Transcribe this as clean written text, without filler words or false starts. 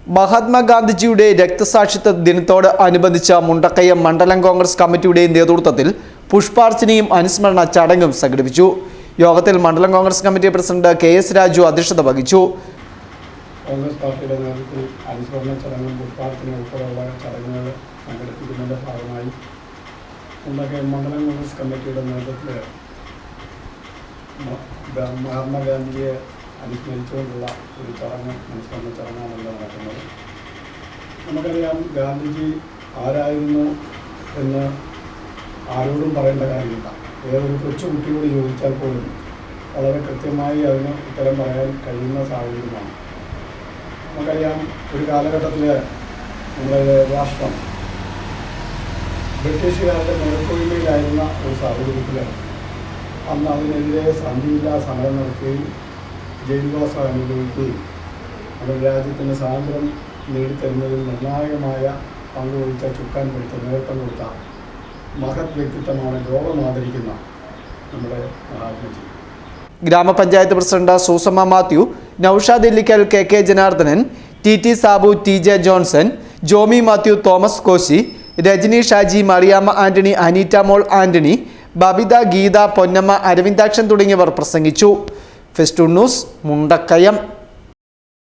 മഹാത്മാഗാന്ധിജിയുടെ രക്തസാക്ഷിത്വ ദിനത്തോട് അനുബന്ധിച്ച മുണ്ടക്കയം മണ്ഡലം കോൺഗ്രസ് കമ്മിറ്റിയുടെ നേതൃത്വത്തിൽ പുഷ്പാർച്ചനയും അനുസ്മരണ ചടങ്ങും സംഘടിപ്പിച്ചു. യോഗത്തിൽ മണ്ഡലം Congress committee president KS Raju അധ്യക്ഷത വഹിച്ചു. കോൺഗ്രസ് പാർട്ടിയുടെ നേതൃത്വത്തിൽ അനുസ്മരണ ചടങ്ങും പുഷ്പാർച്ചനയും ഉൾപ്പെടെയുള്ള ചടങ്ങുകൾ സംഘടിപ്പിക്കുന്നതിൻ്റെ ഭാഗമായി മുണ്ടക്കയം മണ്ഡലം കോൺഗ്രസ് കമ്മിറ്റിയുടെ നേതൃത്വത്തിൽ മഹാത്മാഗാന്ധിയെ അനുസ്മരിച്ചുകൊണ്ടുള്ള ഒരു ചടങ്ങ് അനുസ്മരണ ചടങ്ങാണല്ലോ നടക്കുന്നത്. നമുക്കറിയാം, ഗാന്ധിജി ആരായിരുന്നു എന്ന് ആരോടും പറയേണ്ട കാര്യമില്ല. ഏതൊരു കൊച്ചുകുട്ടിയോട് ചോദിച്ചാൽ പോലും വളരെ കൃത്യമായി അതിന് ഉത്തരം പറയാൻ കഴിയുന്ന സാഹചര്യമാണ്. നമുക്കറിയാം, ഒരു കാലഘട്ടത്തിൽ നമ്മുടെ രാഷ്ട്രം ബ്രിട്ടീഷുകാരുടെ മേൽക്കോയ്മയിലായിരുന്ന ഒരു സാഹചര്യത്തിൽ അന്ന് അതിനെതിരെ സന്ധിയില്ലാ സമരം നടത്തുകയും ജയിൽവാസം അനുഭവിക്കുകയും നമ്മുടെ രാജ്യത്തിന് സ്വാതന്ത്ര്യം നേടിത്തരുന്നതിൽ നിർണായകമായ പങ്കുവഹിച്ച ചുക്കാൻ പിടിച്ച നേതൃത്വം കൊടുത്ത മഹത് വ്യക്തിത്വമാണ് ലോകം ആദരിക്കുന്ന നമ്മുടെ Mahatmaji. Grama panchayat president Susamma Mathew, Naushad Illikkal, KK Janardhanan, TT Sabu, TJ Johnson, Jomi Mathew, Thomas Koshy, Rajani Shaji, Mariyamma Antony, Aneeta Mol Antony, Babitha, Geetha, Ponnamma, Aravindakshan തുടങ്ങിയവർ പ്രസംഗിച്ചു. Festoon news, Mundakayam.